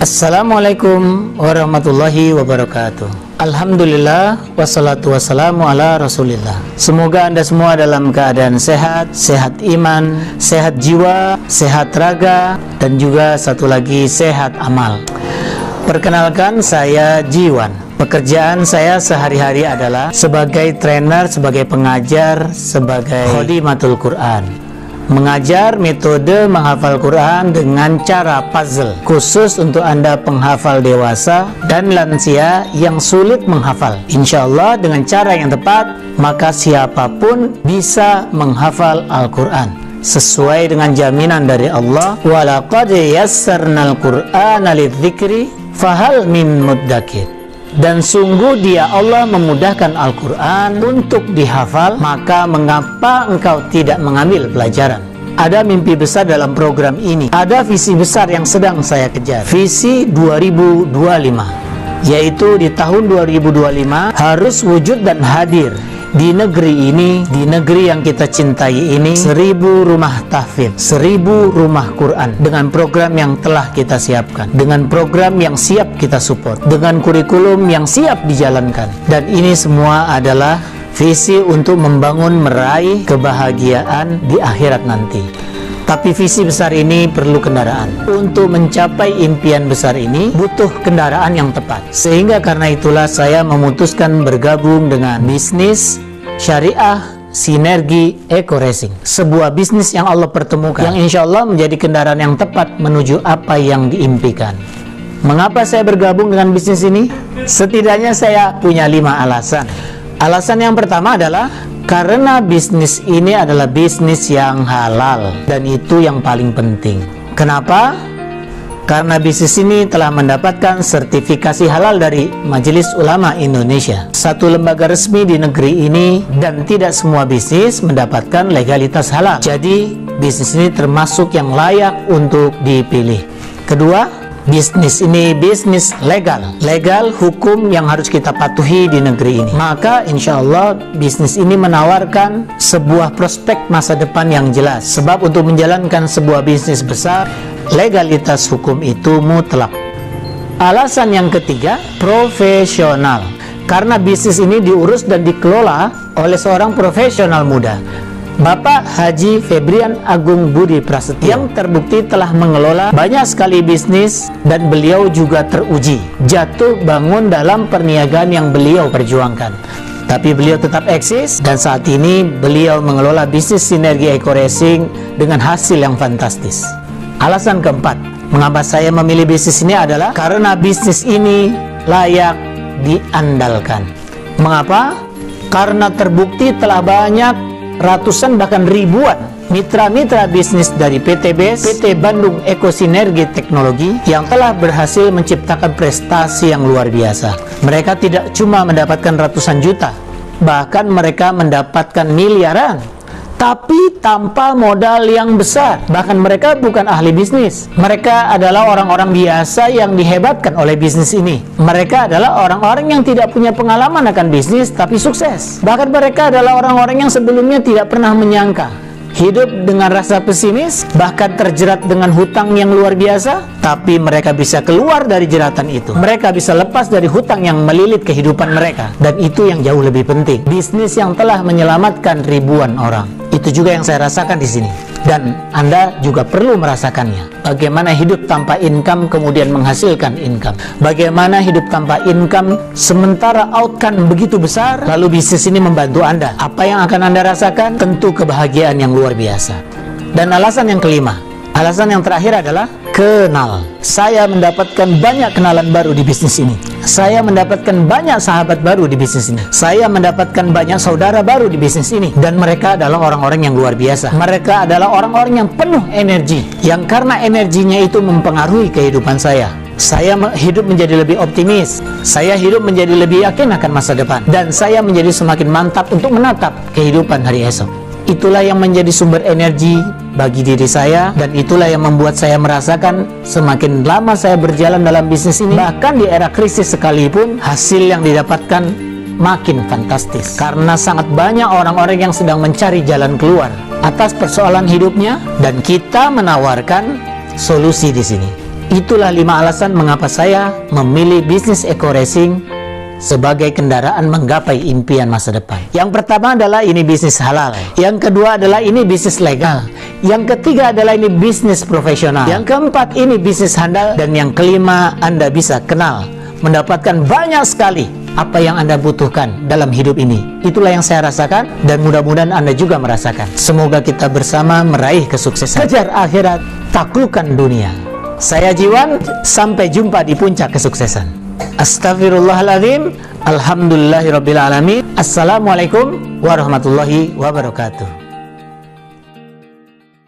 Assalamualaikum warahmatullahi wabarakatuh. Alhamdulillah wassalatu wassalamu ala rasulillah. Semoga Anda semua dalam keadaan sehat, sehat iman, sehat jiwa, sehat raga, dan juga satu lagi sehat amal. Perkenalkan, saya Jiwan. Pekerjaan saya sehari-hari adalah sebagai trainer, sebagai pengajar, sebagai khodimatul Quran. Mengajar metode menghafal Quran dengan cara puzzle, khusus untuk Anda penghafal dewasa dan lansia yang sulit menghafal. Insya Allah dengan cara yang tepat, maka siapapun bisa menghafal Al-Quran sesuai dengan jaminan dari Allah, walaqad yassarnal Qur'ana lidzikri fahal min muddakir. Dan sungguh Dia Allah memudahkan Al-Quran untuk dihafal, maka mengapa engkau tidak mengambil pelajaran? Ada mimpi besar dalam program ini, ada visi besar yang sedang saya kejar, visi 2025, yaitu di tahun 2025 harus wujud dan hadir di negeri ini, di negeri yang kita cintai ini, 1000 rumah tahfidz, 1000 rumah Quran, dengan program yang telah kita siapkan, dengan program yang siap kita support, dengan kurikulum yang siap dijalankan. Dan ini semua adalah visi untuk membangun, meraih kebahagiaan di akhirat nanti. Tapi visi besar ini perlu kendaraan. Untuk mencapai impian besar ini butuh kendaraan yang tepat. Sehingga karena itulah saya memutuskan bergabung dengan bisnis syariah sinergi Eco Racing, sebuah bisnis yang Allah pertemukan, yang insya Allah menjadi kendaraan yang tepat menuju apa yang diimpikan. Mengapa saya bergabung dengan bisnis ini? Setidaknya saya punya 5 alasan. Alasan yang pertama adalah karena bisnis ini adalah bisnis yang halal, dan itu yang paling penting. Kenapa? Karena bisnis ini telah mendapatkan sertifikasi halal dari Majelis Ulama Indonesia, satu lembaga resmi di negeri ini, dan tidak semua bisnis mendapatkan legalitas halal. Jadi bisnis ini termasuk yang layak untuk dipilih. Kedua, bisnis ini bisnis legal, hukum yang harus kita patuhi di negeri ini. Maka insya Allah bisnis ini menawarkan sebuah prospek masa depan yang jelas. Sebab untuk menjalankan sebuah bisnis besar, legalitas hukum itu mutlak. Alasan yang ketiga, profesional. Karena bisnis ini diurus dan dikelola oleh seorang profesional muda, Bapak Haji Febrian Agung Budi Prasetyo, yang terbukti telah mengelola banyak sekali bisnis, dan beliau juga teruji jatuh bangun dalam perniagaan yang beliau perjuangkan. Tapi beliau tetap eksis, dan saat ini beliau mengelola bisnis sinergi Eco Racing dengan hasil yang fantastis. Alasan keempat, mengapa saya memilih bisnis ini adalah karena bisnis ini layak diandalkan. Mengapa? Karena terbukti telah banyak, ratusan bahkan ribuan mitra-mitra bisnis dari PT BES, PT Bandung Eko Sinergi Teknologi, yang telah berhasil menciptakan prestasi yang luar biasa. Mereka tidak cuma mendapatkan ratusan juta, bahkan mereka mendapatkan miliaran, tapi tanpa modal yang besar. Bahkan mereka bukan ahli bisnis. Mereka adalah orang-orang biasa yang dihebatkan oleh bisnis ini. Mereka adalah orang-orang yang tidak punya pengalaman akan bisnis, tapi sukses. Bahkan mereka adalah orang-orang yang sebelumnya tidak pernah menyangka hidup dengan rasa pesimis, bahkan terjerat dengan hutang yang luar biasa, tapi mereka bisa keluar dari jeratan itu. Mereka bisa lepas dari hutang yang melilit kehidupan mereka. Dan itu yang jauh lebih penting, bisnis yang telah menyelamatkan ribuan orang. Itu juga yang saya rasakan di sini, dan Anda juga perlu merasakannya. Bagaimana hidup tanpa income kemudian menghasilkan income. Bagaimana hidup tanpa income sementara outcome begitu besar, lalu bisnis ini membantu Anda. Apa yang akan Anda rasakan? Tentu kebahagiaan yang luar biasa. Dan alasan yang kelima, alasan yang terakhir adalah kenal. Saya mendapatkan banyak kenalan baru di bisnis ini. Saya mendapatkan banyak sahabat baru di bisnis ini. Saya mendapatkan banyak saudara baru di bisnis ini. Dan mereka adalah orang-orang yang luar biasa. Mereka adalah orang-orang yang penuh energi, yang karena energinya itu mempengaruhi kehidupan saya. Saya hidup menjadi lebih optimis. Saya hidup menjadi lebih yakin akan masa depan. Dan saya menjadi semakin mantap untuk menatap kehidupan hari esok. Itulah yang menjadi sumber energi bagi diri saya, dan itulah yang membuat saya merasakan semakin lama saya berjalan dalam bisnis ini, bahkan di era krisis sekalipun, hasil yang didapatkan makin fantastis. Karena sangat banyak orang-orang yang sedang mencari jalan keluar atas persoalan hidupnya, dan kita menawarkan solusi di sini. Itulah 5 alasan mengapa saya memilih bisnis Eco Racing sebagai kendaraan menggapai impian masa depan. Yang pertama adalah ini bisnis halal. Yang kedua adalah ini bisnis legal. Yang ketiga adalah ini bisnis profesional. Yang keempat ini bisnis handal. Dan yang kelima, Anda bisa kenal, mendapatkan banyak sekali apa yang Anda butuhkan dalam hidup ini. Itulah yang saya rasakan dan mudah-mudahan Anda juga merasakan. Semoga kita bersama meraih kesuksesan. Kejar akhirat, taklukkan dunia. Saya Jiwan, sampai jumpa di puncak kesuksesan. Astaghfirullahaladzim. Alhamdulillahirrabbilalamin. Assalamualaikum warahmatullahi wabarakatuh.